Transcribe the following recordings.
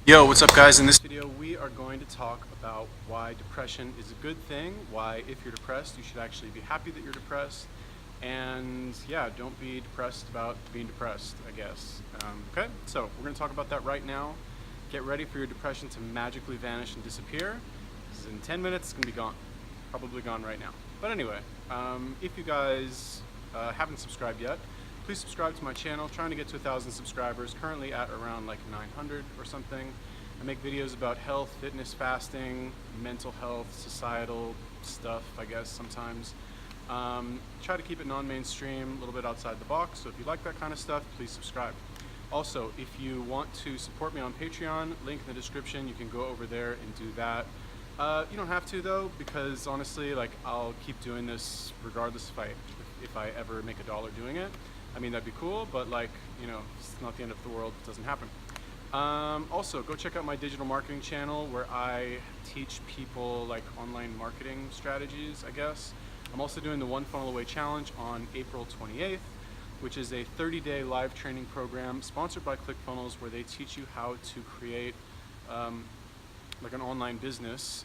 Yo, what's up guys? In this video we are going to talk about why depression is a good thing, why if you're depressed you should actually be happy that you're depressed, and yeah, don't be depressed about being depressed, I guess. Okay, so we're going to talk about that right now. Get ready for your depression to magically vanish and disappear, because in 10 minutes it's going to be gone. Probably gone right now. But anyway, if you guys haven't subscribed yet, please subscribe to my channel. Trying to get to 1,000 subscribers, currently at around like 900 or something. I make videos about health, fitness, fasting, mental health, societal stuff, I guess, sometimes. Try to keep it non-mainstream, a little bit outside the box, so if you like that kind of stuff, please subscribe. Also, if you want to support me on Patreon, link in the description, you can go over there and do that. You don't have to though, because honestly, like, I'll keep doing this regardless if I ever make $1 doing it. I mean, that'd be cool, but like, you know, it's not the end of the world, it doesn't happen. Also, go check out my digital marketing channel where I teach people like online marketing strategies, I guess. I'm also doing the One Funnel Away Challenge on April 28th, which is a 30-day live training program sponsored by ClickFunnels where they teach you how to create like an online business.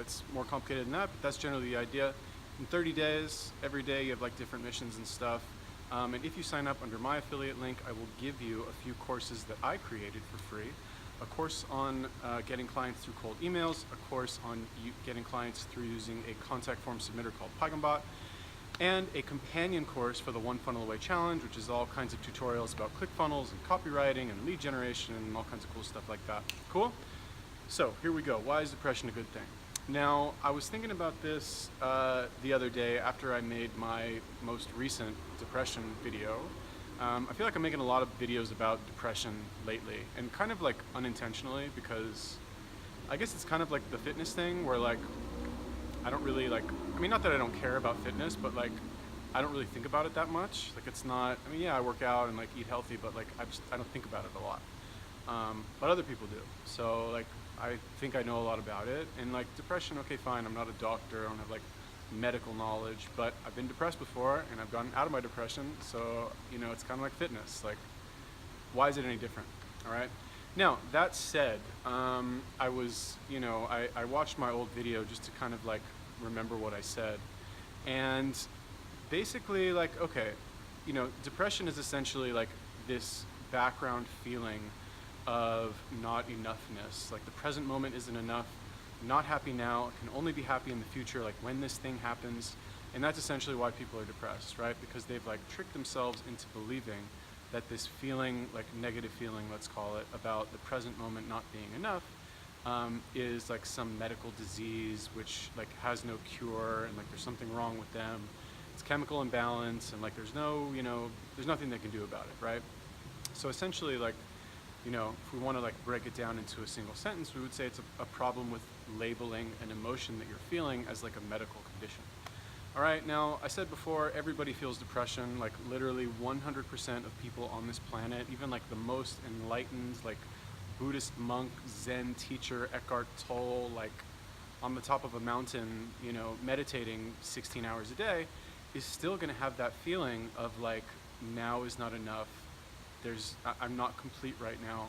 It's more complicated than that, but that's generally the idea. In 30 days, every day you have like different missions and stuff. And if you sign up under my affiliate link, I will give you a few courses that I created for free. A course on getting clients through cold emails, a course on getting clients through using a contact form submitter called PygonBot, and a companion course for the One Funnel Away Challenge, which is all kinds of tutorials about ClickFunnels and copywriting and lead generation and all kinds of cool stuff like that. Cool? So here we go. Why is depression a good thing? Now, I was thinking about this the other day after I made my most recent depression video. I feel like I'm making a lot of videos about depression lately, and kind of like unintentionally, because I guess it's kind of like the fitness thing where like I don't really like, I mean, not that I don't care about fitness, but like I don't really think about it that much. Like it's not, I mean, yeah, I work out and like eat healthy, but like I don't think about it a lot. But other people do. So like I think I know a lot about it. And like depression, okay, fine, I'm not a doctor, I don't have like medical knowledge, but I've been depressed before and I've gotten out of my depression. So, you know, it's kind of like fitness. Like, why is it any different? All right. Now, that said, I was, you know, I watched my old video just to kind of like remember what I said. And basically, like, okay, you know, depression is essentially like this background feeling of not enoughness. Like the present moment isn't enough, not happy now, can only be happy in the future, like when this thing happens. And that's essentially why people are depressed, right? Because they've like tricked themselves into believing that this feeling, like negative feeling, let's call it, about the present moment not being enough is like some medical disease which like has no cure, and like there's something wrong with them. It's chemical imbalance, and like there's no, you know, there's nothing they can do about it, right? So essentially, like, you know, if we want to like break it down into a single sentence, we would say it's a problem with labeling an emotion that you're feeling as like a medical condition. All right, now I said before, everybody feels depression. Like literally 100% of people on this planet, even like the most enlightened, like Buddhist monk, Zen teacher, Eckhart Tolle, like on the top of a mountain, you know, meditating 16 hours a day, is still going to have that feeling of like, now is not enough. I'm not complete right now.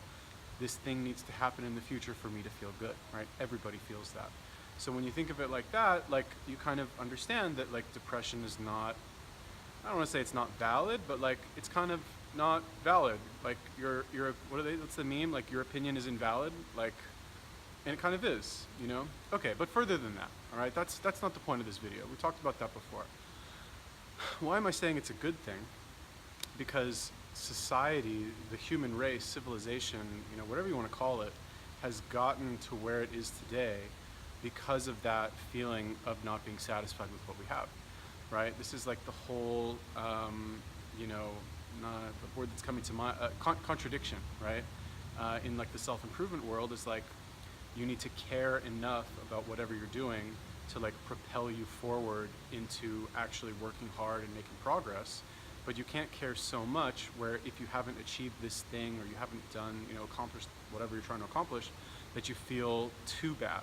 This thing needs to happen in the future for me to feel good, right? Everybody feels that. So when you think of it like that, like you kind of understand that like depression is not, I don't want to say it's not valid, but like it's kind of not valid. Like what's the meme? Like your opinion is invalid, like, and it kind of is, you know? Okay, but further than that, all right? That's not the point of this video. We talked about that before. Why am I saying it's a good thing? Because society, the human race, civilization, you know, whatever you want to call it, has gotten to where it is today because of that feeling of not being satisfied with what we have, right? This is like the whole, you know, the word that's coming to mind, contradiction, right? In like the self-improvement world is like, you need to care enough about whatever you're doing to like propel you forward into actually working hard and making progress. But you can't care so much where if you haven't achieved this thing or you haven't done, you know, accomplished whatever you're trying to accomplish, that you feel too bad,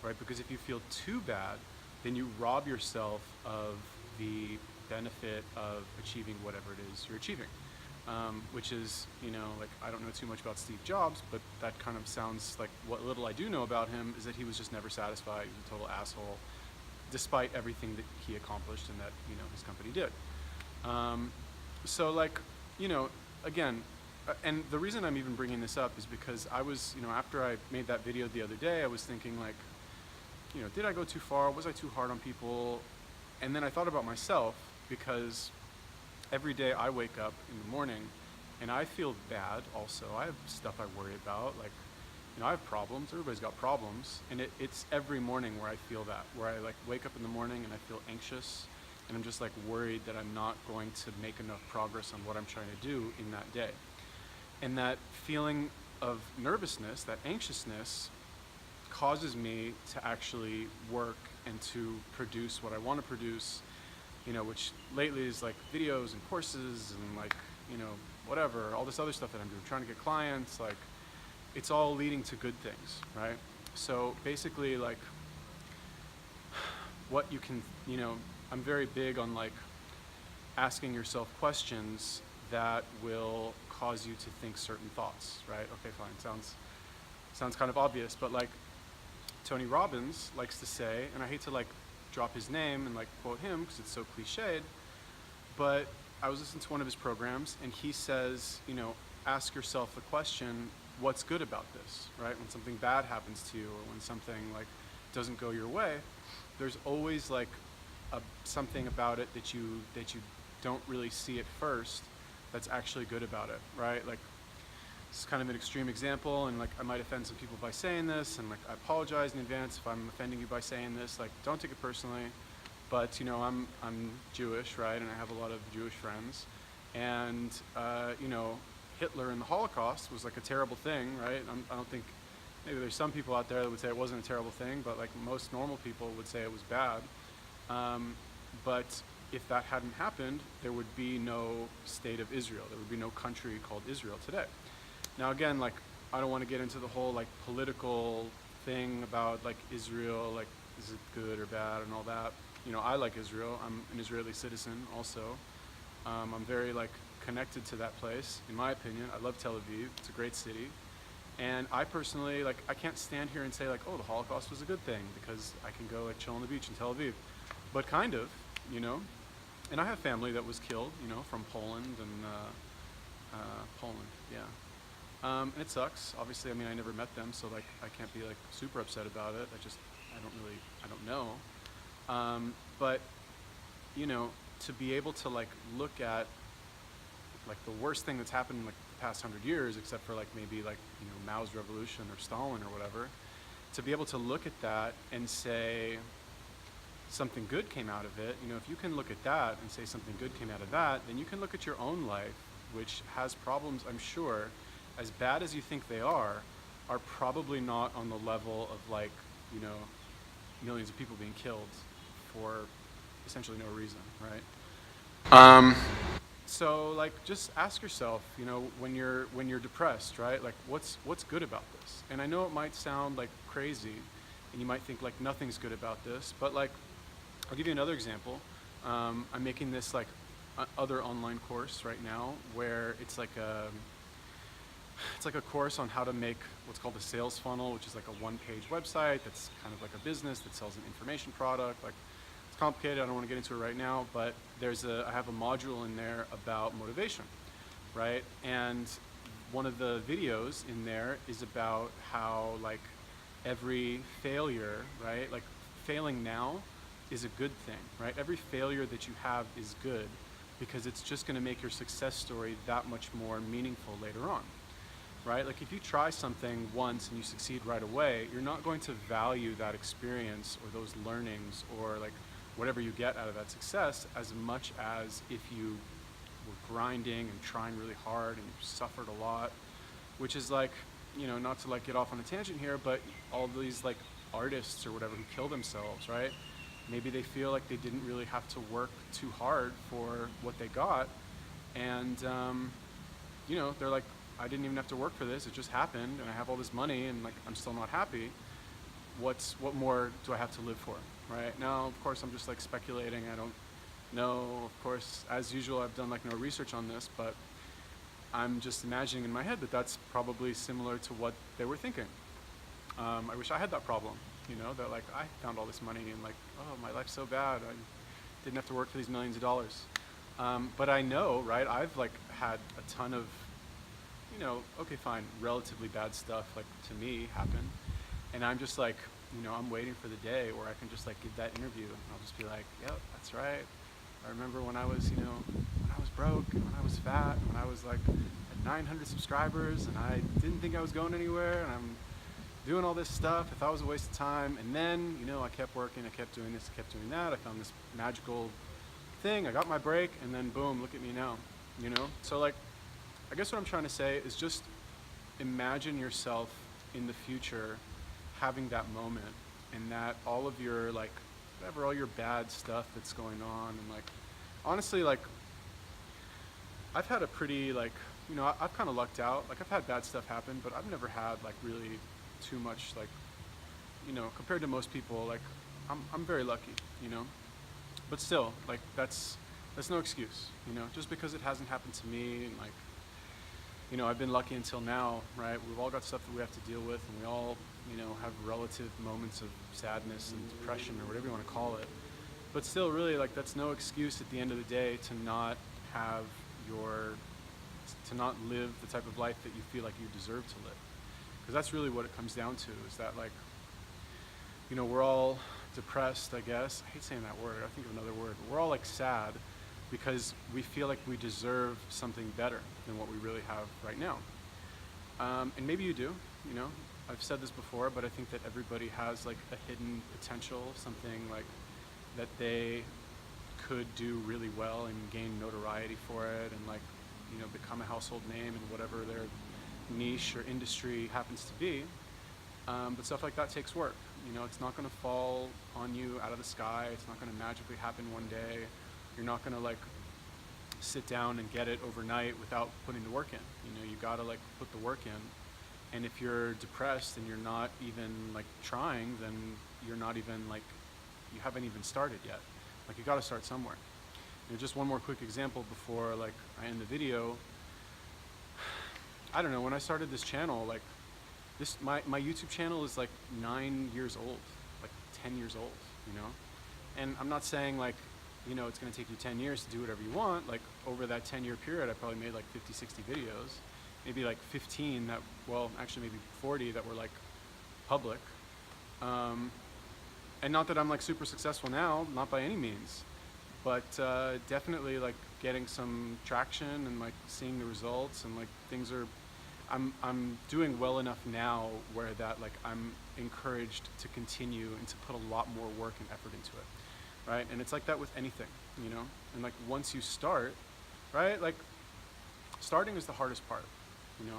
right? Because if you feel too bad, then you rob yourself of the benefit of achieving whatever it is you're achieving, which is, like, I don't know too much about Steve Jobs, but that kind of sounds like what little I do know about him is that he was just never satisfied. He was a total asshole, despite everything that he accomplished and that, his company did. So like, again, and the reason I'm even bringing this up is because I was, after I made that video the other day, I was thinking like, did I go too far? Was I too hard on people? And then I thought about myself, because every day I wake up in the morning and I feel bad also. I have stuff I worry about, like, I have problems. Everybody's got problems. And it's every morning where I feel that, where I like wake up in the morning and I feel anxious and I'm just like worried that I'm not going to make enough progress on what I'm trying to do in that day. And that feeling of nervousness, that anxiousness, causes me to actually work and to produce what I want to produce, which lately is like videos and courses and like, whatever, all this other stuff that I'm doing, trying to get clients, like, it's all leading to good things, right? So basically, like, what you can, I'm very big on like asking yourself questions that will cause you to think certain thoughts, right? Okay, fine, sounds kind of obvious, but like Tony Robbins likes to say, and I hate to like drop his name and like quote him because it's so cliched, but I was listening to one of his programs and he says, ask yourself the question, what's good about this, right? When something bad happens to you or when something like doesn't go your way, there's always like something about it that you don't really see at first that's actually good about it, right? Like, this is kind of an extreme example, and like I might offend some people by saying this, and like I apologize in advance if I'm offending you by saying this. Like, don't take it personally, but I'm Jewish, right? And I have a lot of Jewish friends, and Hitler and the Holocaust was like a terrible thing, right? I don't think, maybe there's some people out there that would say it wasn't a terrible thing, but like most normal people would say it was bad. But if that hadn't happened, there would be no state of Israel. There would be no country called Israel today. Now again, like, I don't want to get into the whole like political thing about like Israel, like, is it good or bad and all that. I like Israel. I'm an Israeli citizen also. I'm very like connected to that place, in my opinion. I love Tel Aviv. It's a great city. And I personally, like, I can't stand here and say like, oh, the Holocaust was a good thing because I can go like chill on the beach in Tel Aviv. But kind of, And I have family that was killed, from Poland and Poland, yeah. And it sucks. Obviously, I mean, I never met them, so like I can't be like super upset about it. I don't know. But to be able to like look at like the worst thing that's happened in like the past 100 years, except for like maybe like Mao's revolution or Stalin or whatever, to be able to look at that and say something good came out of it. If you can look at that and say something good came out of that, then you can look at your own life, which has problems, I'm sure, as bad as you think they are probably not on the level of like, millions of people being killed for essentially no reason, right? So like, just ask yourself, when you're depressed, right? Like, what's good about this? And I know it might sound like crazy, and you might think like nothing's good about this, but like, I'll give you another example. I'm making this like other online course right now where it's like a course on how to make what's called a sales funnel, which is like a one-page website that's kind of like a business that sells an information product. Like, it's complicated, I don't want to get into it right now, but I have a module in there about motivation, right? And one of the videos in there is about how like every failure, right? Like, failing now is a good thing, right? Every failure that you have is good because it's just going to make your success story that much more meaningful later on, right? Like, if you try something once and you succeed right away, you're not going to value that experience or those learnings or like whatever you get out of that success as much as if you were grinding and trying really hard and you suffered a lot, which is like, not to like get off on a tangent here, but all these like artists or whatever who kill themselves, right? Maybe they feel like they didn't really have to work too hard for what they got, and they're like, I didn't even have to work for this, it just happened, and I have all this money, and like I'm still not happy. What more do I have to live for, right? Now, of course, I'm just like speculating. I don't know. Of course, as usual, I've done like no research on this, but I'm just imagining in my head that that's probably similar to what they were thinking. I wish I had that problem, that like I found all this money and like, oh, my life's so bad. I didn't have to work for these millions of dollars. But I know, right? I've like had a ton of, okay, fine, relatively bad stuff like to me happen. And I'm just like, I'm waiting for the day where I can just like give that interview and I'll just be like, yep, that's right. I remember when I was, when I was broke and when I was fat and when I was like at 900 subscribers and I didn't think I was going anywhere and I'm doing all this stuff. I thought it was a waste of time. And then, I kept working, I kept doing this, I kept doing that. I found this magical thing. I got my break and then boom, look at me now, So like, I guess what I'm trying to say is just imagine yourself in the future having that moment and that all of your like, whatever, all your bad stuff that's going on and like, honestly, like, I've had a pretty like, I've kind of lucked out. Like I've had bad stuff happen, but I've never had like really too much like, compared to most people, like I'm very lucky, but still like that's no excuse, just because it hasn't happened to me and like, I've been lucky until now, right? We've all got stuff that we have to deal with and we all, have relative moments of sadness and depression or whatever you want to call it. But still really like that's no excuse at the end of the day to not have to not live the type of life that you feel like you deserve to live. Because that's really what it comes down to is that like, we're all depressed, I guess. I hate saying that word. I think of another word. We're all like sad because we feel like we deserve something better than what we really have right now. And maybe you do, I've said this before, but I think that everybody has like a hidden potential, something like that they could do really well and gain notoriety for it and like, become a household name in whatever their niche or industry happens to be. But stuff like that takes work. It's not going to fall on you out of the sky. It's not going to magically happen one day. You're not going to like sit down and get it overnight without putting the work in. You got to like put the work in. And if you're depressed and you're not even like trying, then you're not even like, you haven't even started yet. Like you got to start somewhere. Just one more quick example before like I end the video. I don't know, when I started this channel, like my YouTube channel is like 9 years old, like 10 years old, And I'm not saying like, it's gonna take you 10 years to do whatever you want. Like over that 10-year period, I probably made like 50, 60 videos, maybe like 15 that, well, actually maybe 40 that were like public. And not that I'm like super successful now, not by any means, but definitely like getting some traction and like seeing the results and like things are, I'm doing well enough now where that like I'm encouraged to continue and to put a lot more work and effort into it, right? And it's like that with anything, and like once you start, right, like starting is the hardest part,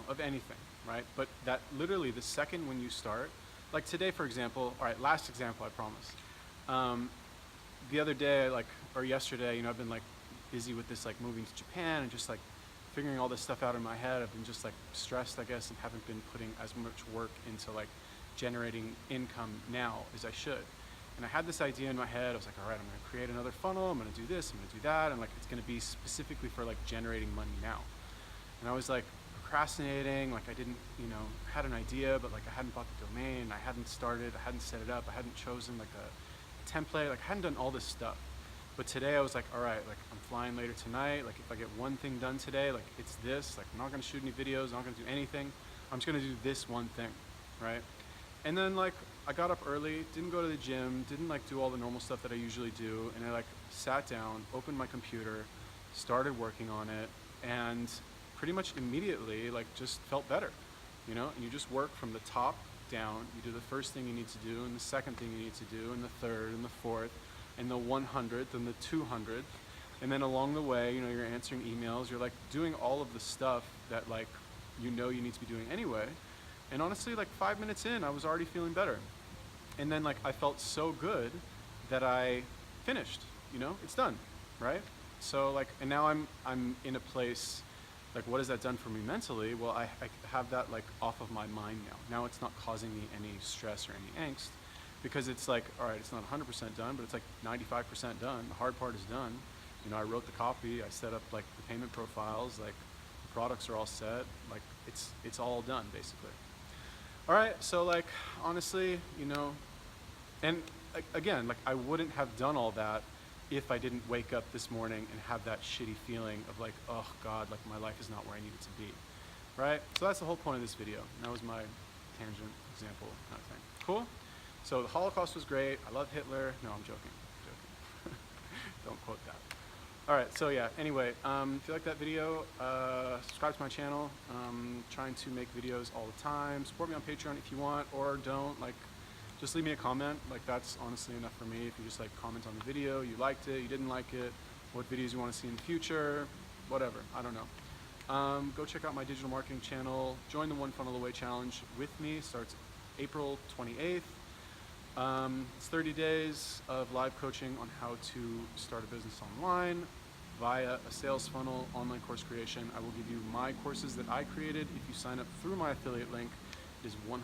of anything, right? But that literally the second when you start, like today, for example, all right, last example, I promise. The other day, like, or yesterday, I've been like busy with this, like moving to Japan and just like figuring all this stuff out in my head. I've been just like stressed, I guess, and haven't been putting as much work into like generating income now as I should. And I had this idea in my head. I was like, all right, I'm gonna create another funnel. I'm gonna do this, I'm gonna do that. And like, it's gonna be specifically for like generating money now. And I was like procrastinating, like I didn't, had an idea, but like I hadn't bought the domain, I hadn't started, I hadn't set it up, I hadn't chosen like a template, like I hadn't done all this stuff. But today I was like, all right, like I'm flying later tonight, like if I get one thing done today, like it's this, like I'm not gonna shoot any videos, I'm not gonna do anything, I'm just gonna do this one thing, right? And then like I got up early, didn't go to the gym, didn't like do all the normal stuff that I usually do, and I like sat down, opened my computer, started working on it, and pretty much immediately like just felt better, and you just work from the top down. You do the first thing you need to do, and the second thing you need to do, and the third, and the fourth, and the 100th, and the 200th, and then along the way, you're answering emails, you're like doing all of the stuff that like you need to be doing anyway. And honestly, like 5 minutes in, I was already feeling better. And then like I felt so good that I finished, it's done, right? So like, and now I'm in a place, like what has that done for me mentally? Well, I have that like off of my mind now. Now it's not causing me any stress or any angst because it's like, all right, it's not 100% done, but it's like 95% done. The hard part is done. I wrote the copy, I set up like the payment profiles, like products are all set. Like it's all done basically. All right, so like honestly, you know, and again, like I wouldn't have done all that if I didn't wake up this morning and have that shitty feeling of like, oh God, like my life is not where I need it to be, right? So that's the whole point of this video. And that was my tangent example kind of thing. Cool? So the Holocaust was great. I love Hitler. No, I'm joking. Don't quote that. All right, so yeah, anyway, if you like that video, subscribe to my channel. Trying to make videos all the time. Support me on Patreon if you want, or don't. Like, just leave me a comment. Like, that's honestly enough for me. If you just like comment on the video, you liked it, you didn't like it, what videos you want to see in the future, whatever, I don't know. Go check out my digital marketing channel. Join the One Funnel Away Challenge with me. Starts April 28th. It's 30 days of live coaching on how to start a business online via a sales funnel, online course creation. I will give you my courses that I created. If you sign up through my affiliate link, it is $100.